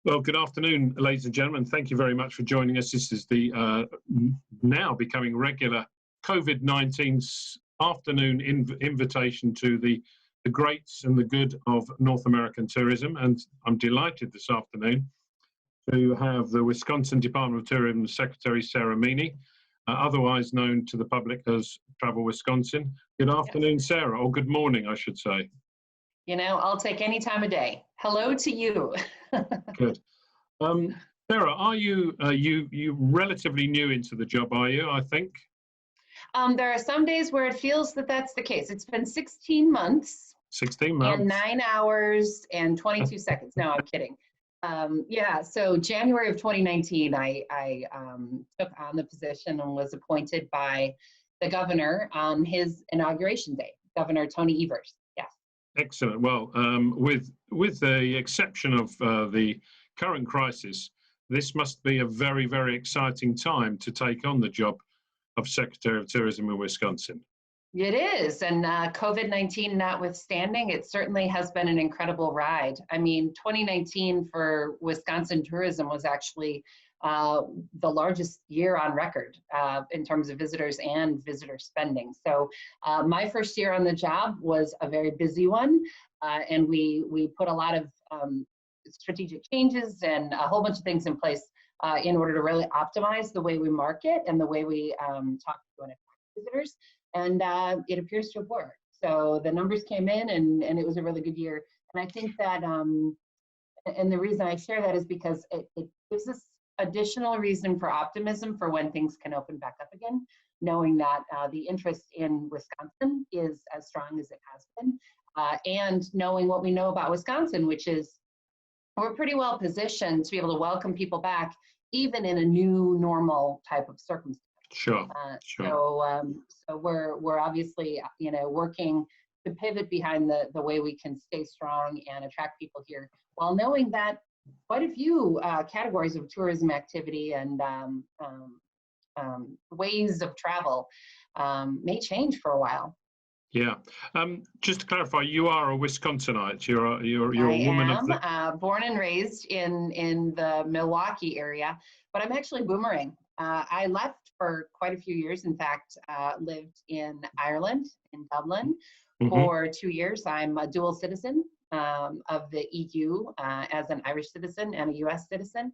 Well, good afternoon, ladies and gentlemen. Thank you very much for joining us. This is the now becoming regular COVID-19 afternoon invitation to the greats and the good of North American tourism. And I'm delighted this afternoon to have the Wisconsin Department of Tourism Secretary, Sara Meaney, otherwise known to the public as Travel Wisconsin. Good afternoon, Sara, or good morning, I should say. You know, I'll take any time of day. Hello to you. Good. Sara, are you you relatively new into the job, are you, I think? There are some days where it feels that that's the case. It's been 16 months. 16 months. And 9 hours and 22 seconds. No, I'm kidding. Yeah, so January of 2019, I took on the position and was appointed by the governor on his inauguration day, Governor Tony Evers. Yes. Excellent. Well, with the exception of the current crisis, this must be a very, very exciting time to take on the job of Secretary of Tourism in Wisconsin. It is, and COVID-19 notwithstanding, it certainly has been an incredible ride. I mean, 2019 for Wisconsin tourism was actually the largest year on record in terms of visitors and visitor spending. So my first year on the job was a very busy one, and we put a lot of strategic changes and a whole bunch of things in place in order to really optimize the way we market and the way we talk to and attract visitors. And it appears to have worked. So the numbers came in and it was a really good year. And I think that, and the reason I share that is because it gives us additional reason for optimism for when things can open back up again, knowing that the interest in Wisconsin is as strong as it has been. And knowing what we know about Wisconsin, which is we're pretty well positioned to be able to welcome people back, even in a new normal type of circumstance. Sure. So we're obviously, you know, working to pivot behind the way we can stay strong and attract people here, while knowing that quite a few categories of tourism activity and ways of travel may change for a while. Yeah. Just to clarify, you are a Wisconsinite. You're a woman of the. Born and raised in the Milwaukee area, but I'm actually boomerang. I left for quite a few years. In fact, lived in Ireland, in Dublin, for 2 years. I'm a dual citizen of the EU as an Irish citizen and a US citizen.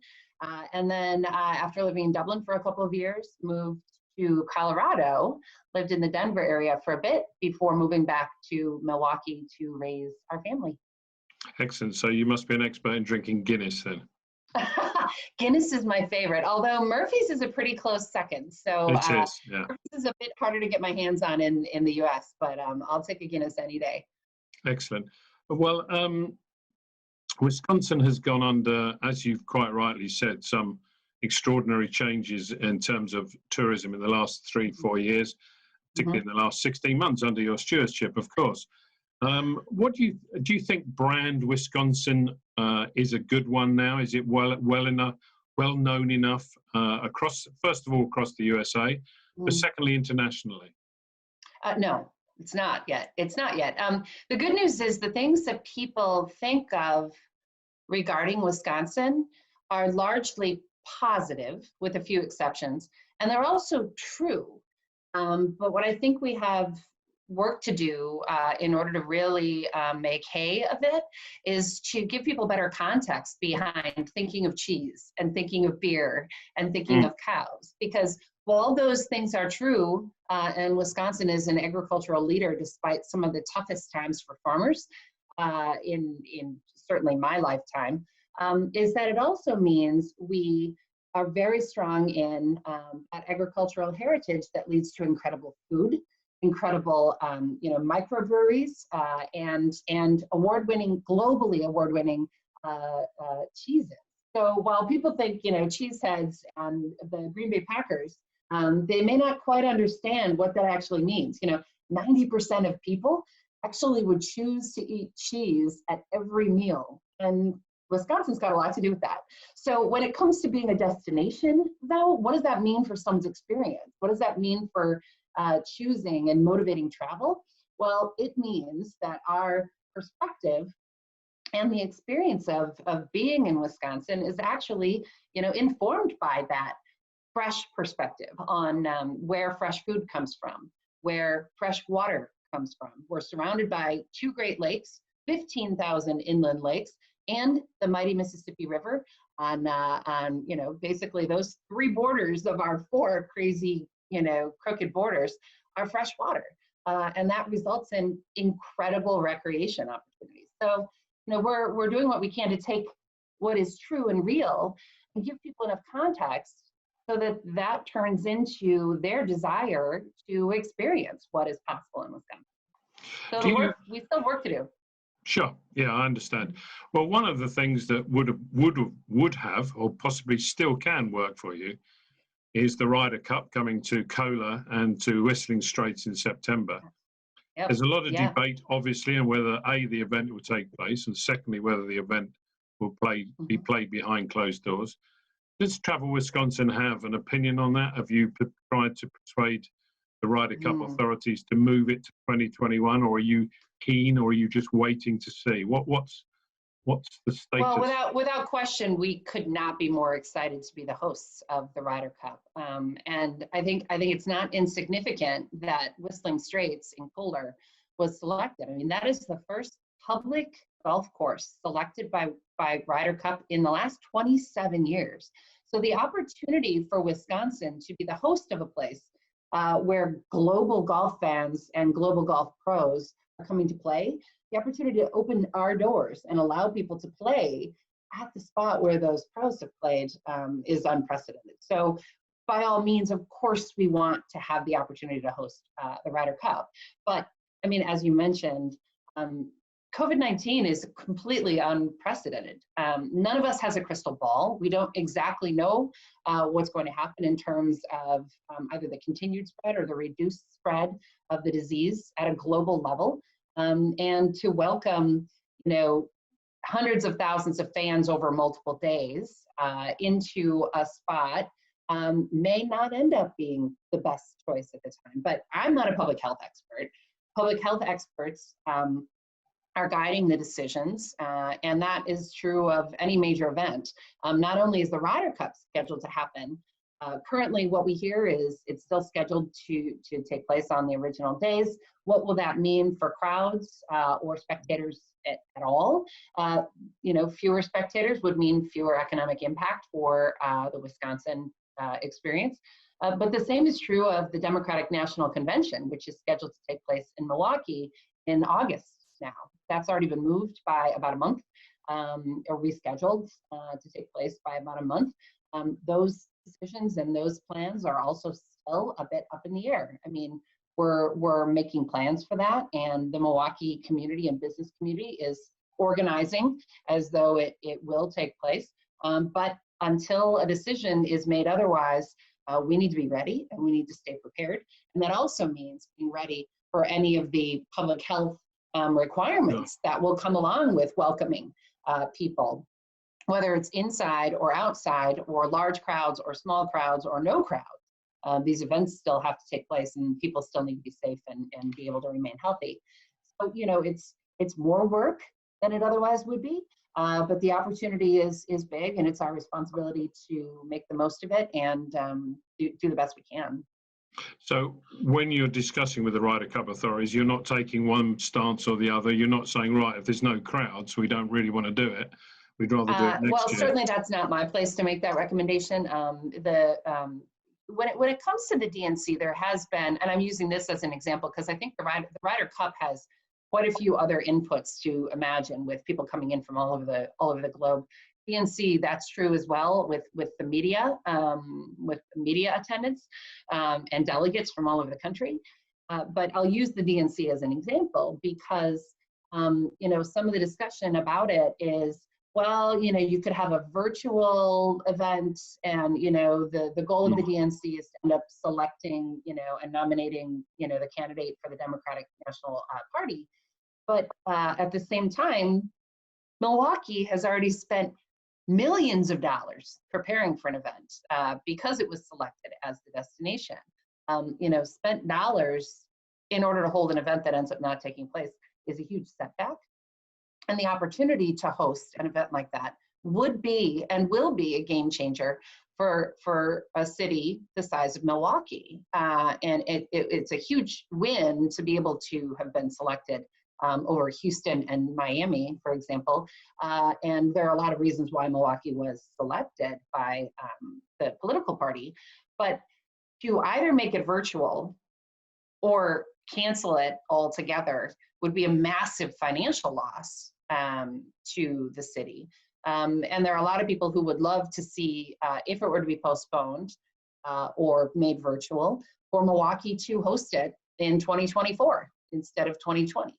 And then after living in Dublin for a couple of years, moved to Colorado, lived in the Denver area for a bit before moving back to Milwaukee to raise our family. Excellent. So you must be an expert in drinking Guinness then. Guinness is my favorite, although Murphy's is a pretty close second. So it is, yeah. Murphy's is a bit harder to get my hands on in the US, but I'll take a Guinness any day. Excellent. Well, Wisconsin has gone under, as you've quite rightly said, some extraordinary changes in terms of tourism in the last 3-4 years, particularly in the last 16 months under your stewardship, of course. What do you think brand Wisconsin is a good one now? Is it well known enough across, first of all, across the USA, but secondly, internationally? No, it's not yet. It's not yet. The good news is the things that people think of regarding Wisconsin are largely positive, with a few exceptions, and they're also true. But what I think we have work to do in order to really make hay of it is to give people better context behind thinking of cheese and thinking of beer and thinking of cows, because while those things are true, and Wisconsin is an agricultural leader despite some of the toughest times for farmers in certainly my lifetime, is that it also means we are very strong in that agricultural heritage that leads to incredible food, incredible, microbreweries, and award-winning, globally award-winning cheeses. So while people think, cheeseheads and the Green Bay Packers, they may not quite understand what that actually means. 90% of people actually would choose to eat cheese at every meal, and Wisconsin's got a lot to do with that. So when it comes to being a destination, though, what does that mean for someone's experience? What does that mean for choosing and motivating travel? Well, it means that our perspective And the experience of being in Wisconsin is actually, informed by that fresh perspective on where fresh food comes from, where fresh water comes from. We're surrounded by 2 Great Lakes, 15,000 inland lakes, and the mighty Mississippi River on basically those 3 borders of our 4 crazy, crooked borders are fresh water. And that results in incredible recreation opportunities. So, we're doing what we can to take what is true and real and give people enough context so that turns into their desire to experience what is possible in Wisconsin. So we still have work to do. Sure. Yeah, I understand. Well, one of the things that would have, or possibly still can work for you, is the Ryder Cup coming to Kola and to Whistling Straits in September. Yep. There's a lot of debate, obviously, on whether A, the event will take place, and secondly, whether the event will be played behind closed doors. Does Travel Wisconsin have an opinion on that? Have you tried to persuade the Ryder Cup authorities to move it to 2021, or are you keen, or are you just waiting to see? What's the status? Well, without question, we could not be more excited to be the hosts of the Ryder Cup. And I think it's not insignificant that Whistling Straits in Kohler was selected. I mean, that is the first public golf course selected by Ryder Cup in the last 27 years. So the opportunity for Wisconsin to be the host of a place where global golf fans and global golf pros are coming to play, the opportunity to open our doors and allow people to play at the spot where those pros have played is unprecedented. So by all means, of course, we want to have the opportunity to host the Ryder Cup. But I mean, as you mentioned, COVID-19 is completely unprecedented. None of us has a crystal ball. We don't exactly know what's going to happen in terms of either the continued spread or the reduced spread of the disease at a global level. And to welcome, hundreds of thousands of fans over multiple days into a spot may not end up being the best choice at the time. But I'm not a public health expert. Public health experts are guiding the decisions, and that is true of any major event. Not only is the Ryder Cup scheduled to happen, currently what we hear is it's still scheduled to take place on the original days. What will that mean for crowds or spectators at all? Fewer spectators would mean fewer economic impact for the Wisconsin experience. But the same is true of the Democratic National Convention, which is scheduled to take place in Milwaukee in August now. That's already been moved by about a month, or rescheduled to take place by about a month. Those decisions and those plans are also still a bit up in the air. I mean, we're making plans for that, and the Milwaukee community and business community is organizing as though it will take place. But until a decision is made otherwise, we need to be ready and we need to stay prepared. And that also means being ready for any of the public health requirements that will come along with welcoming people, whether it's inside or outside, or large crowds or small crowds or no crowds. These events still have to take place, and people still need to be safe and be able to remain healthy. So, it's more work than it otherwise would be, but the opportunity is big, and it's our responsibility to make the most of it and do the best we can. So when you're discussing with the Ryder Cup authorities, you're not taking one stance or the other. You're not saying, right, if there's no crowds, we don't really want to do it. We'd rather do it next year. Certainly that's not my place to make that recommendation. When it comes to the DNC, there has been, and I'm using this as an example because I think the Ryder Cup has quite a few other inputs to imagine, with people coming in from all over the globe. DNC, that's true as well with the media, with the media attendance and delegates from all over the country. But I'll use the DNC as an example because, some of the discussion about it is, well, you could have a virtual event, and, the goal of the DNC is to end up selecting, and nominating, the candidate for the Democratic National Party. But at the same time, Milwaukee has already spent millions of dollars preparing for an event because it was selected as the destination. Spent dollars in order to hold an event that ends up not taking place is a huge setback. and the opportunity to host an event like that would be and will be a game changer for a city the size of Milwaukee. And it's a huge win to be able to have been selected over Houston and Miami, for example. And there are a lot of reasons why Milwaukee was selected by the political party. But to either make it virtual or cancel it altogether would be a massive financial loss to the city. And there are a lot of people who would love to see, if it were to be postponed or made virtual, for Milwaukee to host it in 2024 instead of 2020.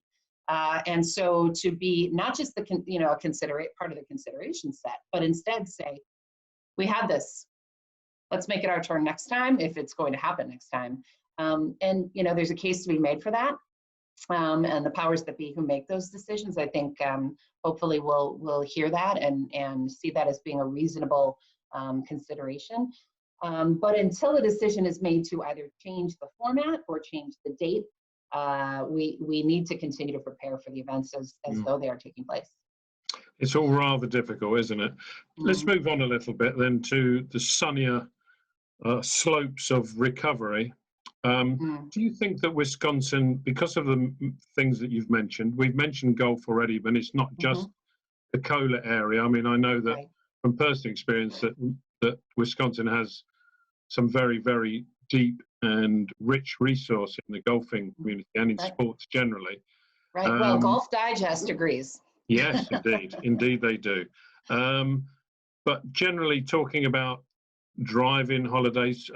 And so to be not just the part of the consideration set, but instead say, we had this, let's make it our turn next time if it's going to happen next time. And there's a case to be made for that. And the powers that be who make those decisions, I think, hopefully will hear that and see that as being a reasonable consideration. But until a decision is made to either change the format or change the date, we need to continue to prepare for the events as though they are taking place. It's all rather difficult, isn't it? Let's move on a little bit then to the sunnier slopes of recovery. Do you think that Wisconsin, because of the things that you've mentioned, we've mentioned golf already, but it's not just the Kohler area. I mean, I know that from personal experience that Wisconsin has some very, very deep and rich resource in the golfing community and in sports generally. Right. Well, Golf Digest agrees. Yes, indeed. Indeed they do. But generally talking about drive-in holidays,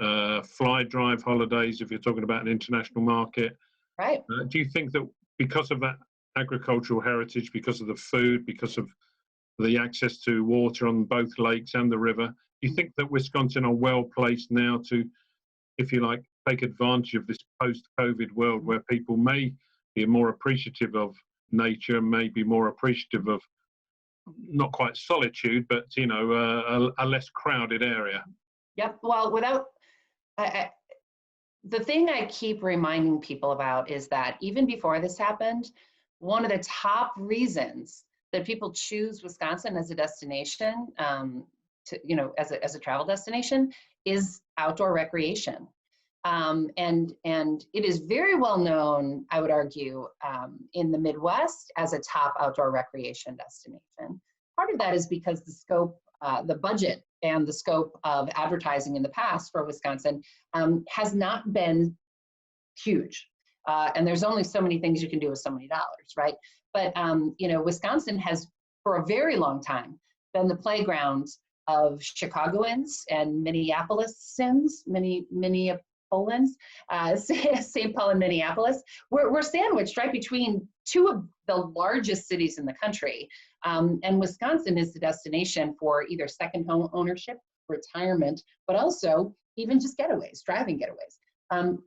fly drive holidays, if you're talking about an international market. Right. Do you think that because of that agricultural heritage, because of the food, because of the access to water on both lakes and the river, do you think that Wisconsin are well placed now to, if you like, take advantage of this post-COVID world where people may be more appreciative of nature, may be more appreciative of not quite solitude, but, a less crowded area? Yep. Well, the thing I keep reminding people about is that even before this happened, one of the top reasons that people choose Wisconsin as a destination, as a travel destination, is outdoor recreation. And it is very well known, I would argue, in the Midwest as a top outdoor recreation destination. Part of that is because the scope, the budget and the scope of advertising in the past for Wisconsin has not been huge. And there's only so many things you can do with so many dollars, right? But, Wisconsin has, for a very long time, been the playground of Chicagoans and Minneapolisans, Minneapolians, St. Paul and Minneapolis. We're sandwiched right between two of the largest cities in the country. And Wisconsin is the destination for either second home ownership, retirement, but also even just getaways, driving getaways.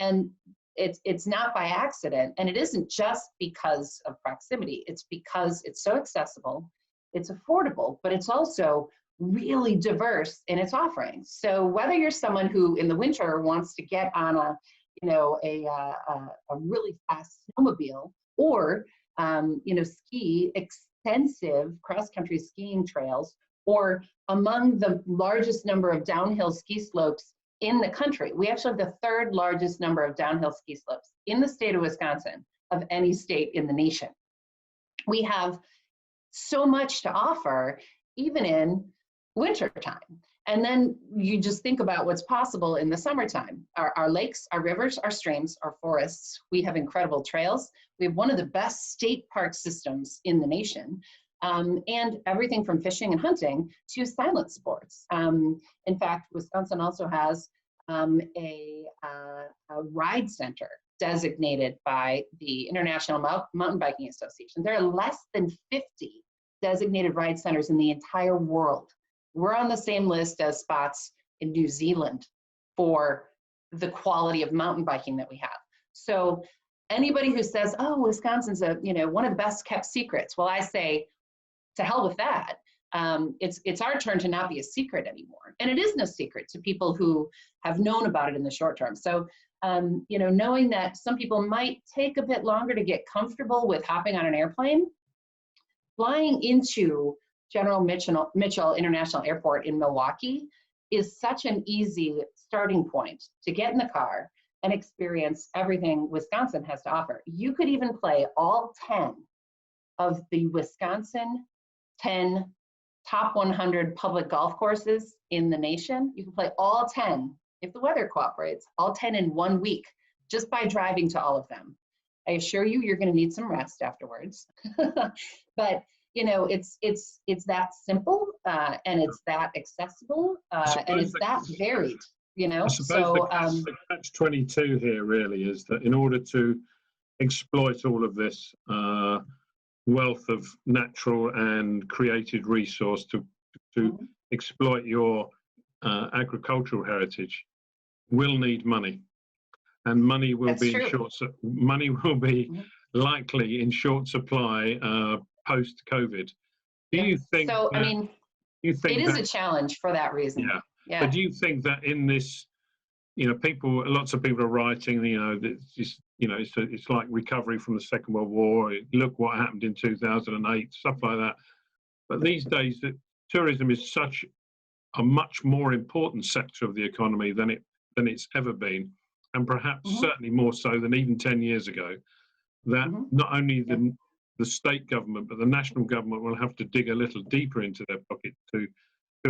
And it's not by accident, and it isn't just because of proximity. It's because it's so accessible, it's affordable, but it's also really diverse in its offerings. So whether you're someone who in the winter wants to get on a really fast snowmobile, or ski extensive cross-country skiing trails, or among the largest number of downhill ski slopes in the country. We actually have the third largest number of downhill ski slopes in the state of Wisconsin of any state in the nation. We have so much to offer, even in wintertime. And then you just think about what's possible in the summertime. Our lakes, our rivers, our streams, our forests, we have incredible trails. We have one of the best state park systems in the nation. And everything from fishing and hunting to silent sports. In fact, Wisconsin also has a ride center designated by the International Mountain Biking Association. There are less than 50 designated ride centers in the entire world. We're on the same list as spots in New Zealand for the quality of mountain biking that we have. So anybody who says, oh, Wisconsin's one of the best kept secrets, well, I say, to hell with that. It's our turn to not be a secret anymore. And it is no secret to people who have known about it in the short term. So, knowing that some people might take a bit longer to get comfortable with hopping on an airplane, flying into General Mitchell International Airport in Milwaukee is such an easy starting point to get in the car and experience everything Wisconsin has to offer. You could even play all 10 of the Wisconsin 10 top 100 public golf courses in the nation. You can play all 10, if the weather cooperates, all 10 in 1 week, just by driving to all of them. I assure you, you're gonna need some rest afterwards. But you know, it's that simple, and it's that accessible, and it's that varied, you know? So the catch-22 here really is that in order to exploit all of this wealth of natural and created resource to exploit your agricultural heritage, will need money, and money will be likely in short supply post-COVID. Do you think? So I mean, it is a challenge for that reason. Yeah. But do you think that in this, you know, lots of people are writing, you know, it's like recovery from the Second World War. Look what happened in 2008, stuff like that. But these days, that tourism is such a much more important sector of the economy than it's ever been, and perhaps certainly more so than even 10 years ago. That not only the state government, but the national government will have to dig a little deeper into their pocket to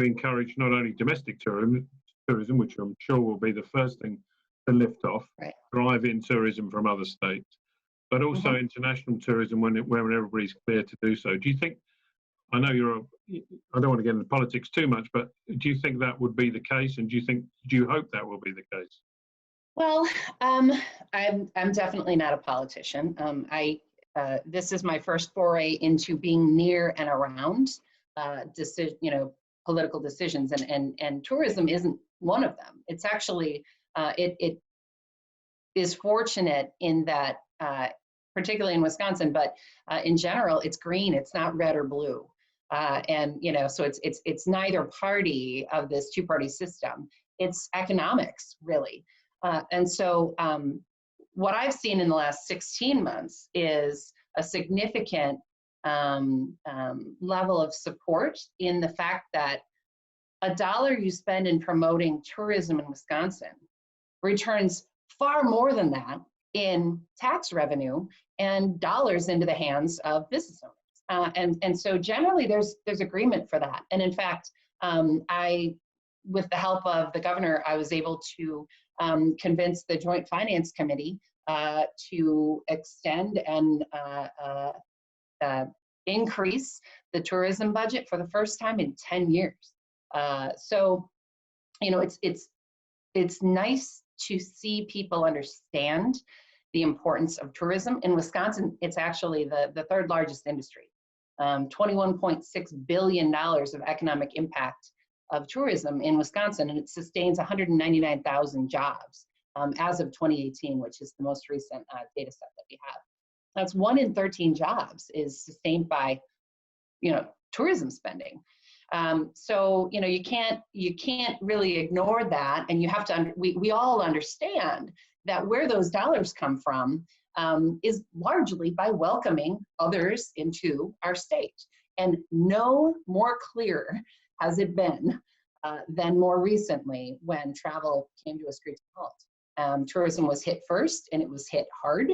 encourage not only domestic tourism, which I'm sure will be the first thing to lift off, drive in tourism from other states, but also international tourism when everybody's clear to do so. Do you think, I know I don't want to get into politics too much, but do you think that would be the case? And do you hope that will be the case? Well, I'm definitely not a politician. This is my first foray into being near and around political decisions, and tourism isn't one of them. It's actually it is fortunate in that, particularly in Wisconsin, but in general, it's green. It's not red or blue, and you know, so it's neither party of this two-party system. It's economics, really, and so what I've seen in the last 16 months is a significant level of support in the fact that $1 you spend in promoting tourism in Wisconsin returns far more than that in tax revenue and dollars into the hands of business owners. And so generally there's agreement for that. And in fact, with the help of the governor, I was able to convince the Joint Finance Committee to extend and increase the tourism budget for the first time in 10 years. So, you know, it's nice to see people understand the importance of tourism. In Wisconsin, it's actually the third largest industry. $21.6 billion of economic impact of tourism in Wisconsin, and it sustains 199,000 jobs as of 2018, which is the most recent data set that we have. That's 1 in 13 jobs is sustained by, you know, tourism spending. So, you know, you can't really ignore that, and you have to. We all understand that where those dollars come from is largely by welcoming others into our state, and no more clear has it been than more recently when travel came to a screeching halt. Tourism was hit first, and it was hit hard.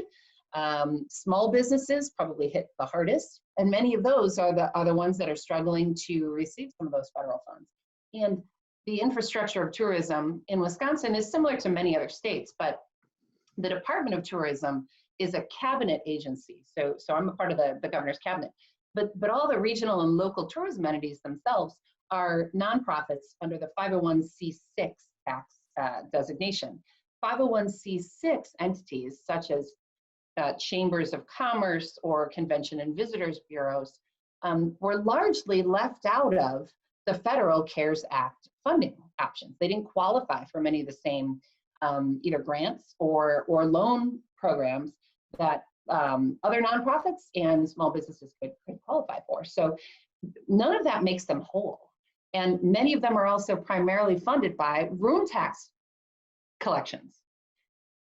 Small businesses probably hit the hardest, and many of those are the ones that are struggling to receive some of those federal funds. And the infrastructure of tourism in Wisconsin is similar to many other states, but the Department of Tourism is a cabinet agency. So I'm a part of the governor's cabinet, but all the regional and local tourism entities themselves are nonprofits under the 501c6 tax designation. 501c6 entities such as chambers of commerce or convention and visitors bureaus were largely left out of the federal CARES Act funding options. They didn't qualify for many of the same either grants or loan programs that other nonprofits and small businesses could qualify for. So none of that makes them whole. And many of them are also primarily funded by room tax collections.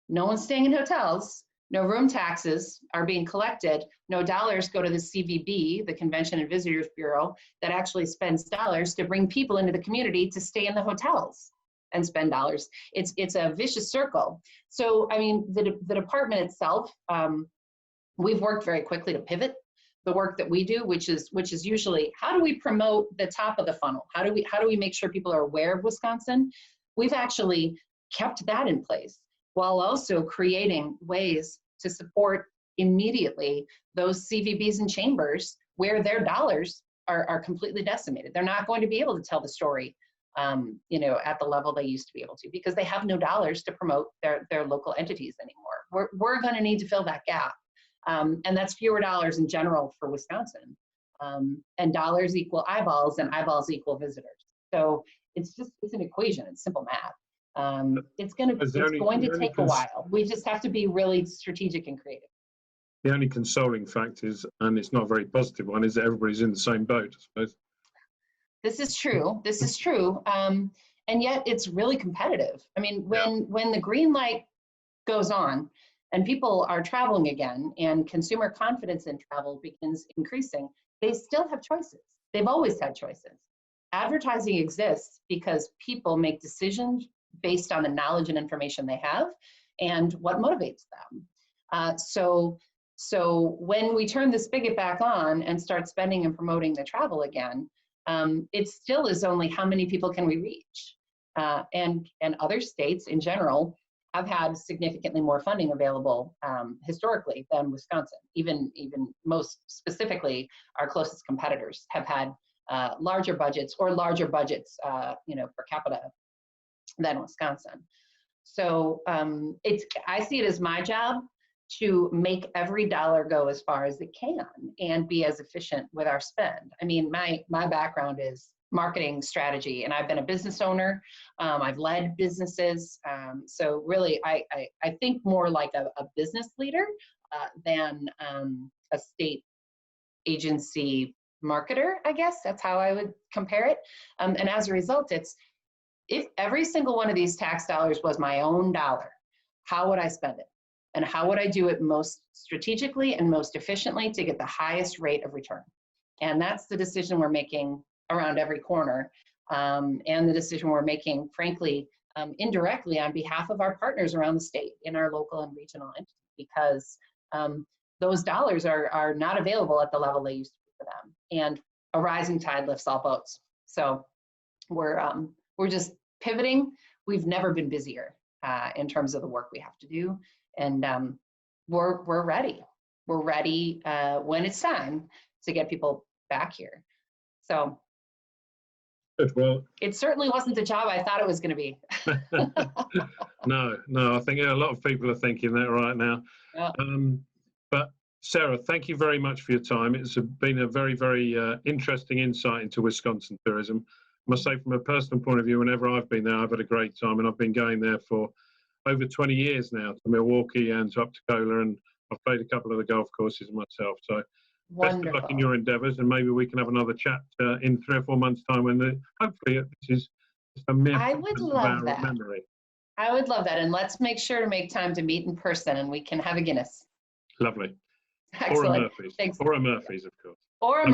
No one's staying in hotels. no room taxes are being collected, no dollars go to the CVB, the Convention and Visitors Bureau, that actually spends dollars to bring people into the community to stay in the hotels and spend dollars. It's a vicious circle. So, I mean, the department itself, we've worked very quickly to pivot the work that we do, which is usually, how do we promote the top of the funnel? How do we make sure people are aware of Wisconsin? We've actually kept that in place while also creating ways to support immediately those CVBs and chambers where their dollars are completely decimated. They're not going to be able to tell the story, at the level they used to be able to, because they have no dollars to promote their local entities anymore. We're going to need to fill that gap. And that's fewer dollars in general for Wisconsin. And dollars equal eyeballs, and eyeballs equal visitors. So it's an equation. It's simple math. It's going to take a while. We just have to be really strategic and creative. The only consoling fact is, and it's not a very positive one, is that everybody's in the same boat, I suppose. This is true. And yet it's really competitive. I mean, when the green light goes on and people are traveling again and consumer confidence in travel begins increasing, they still have choices. They've always had choices. Advertising exists because people make decisions based on the knowledge and information they have and what motivates them. So when we turn the spigot back on and start spending and promoting the travel again, it still is only how many people can we reach. And other states in general have had significantly more funding available historically than Wisconsin. Even most specifically, our closest competitors have had larger budgets per capita than Wisconsin. So I see it as my job to make every dollar go as far as it can and be as efficient with our spend. I mean, my background is marketing strategy, and I've been a business owner. I've led businesses. So really, I think more like a business leader than a state agency marketer, I guess. That's how I would compare it. And as a result, if every single one of these tax dollars was my own dollar, how would I spend it? And how would I do it most strategically and most efficiently to get the highest rate of return? And that's the decision we're making around every corner, and the decision we're making, frankly, indirectly on behalf of our partners around the state in our local and regional entities, because those dollars are not available at the level they used to be for them. And a rising tide lifts all boats. So we're just pivoting. We've never been busier in terms of the work we have to do. And we're ready. We're ready when it's time to get people back here. So good. Well, it certainly wasn't the job I thought it was going to be. No, I think a lot of people are thinking that right now. Yeah. But Sara, thank you very much for your time. It's been a very, very interesting insight into Wisconsin tourism. I must say, from a personal point of view, whenever I've been there, I've had a great time, and I've been going there for over 20 years now, to Milwaukee and to up to Kola, and I've played a couple of the golf courses myself. So wonderful. Best of luck in your endeavours, and maybe we can have another chat in 3 or 4 months' time when hopefully this is just a mere I would love that. memory. I would love that, and let's make sure to make time to meet in person, and we can have a Guinness. Lovely. Excellent. Or a Murphy's. Thanks. Or a Murphy's, of course. Or a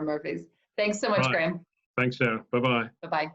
Murphy's. Thanks so much, Graham. Thanks, Sara. Bye-bye. Bye-bye.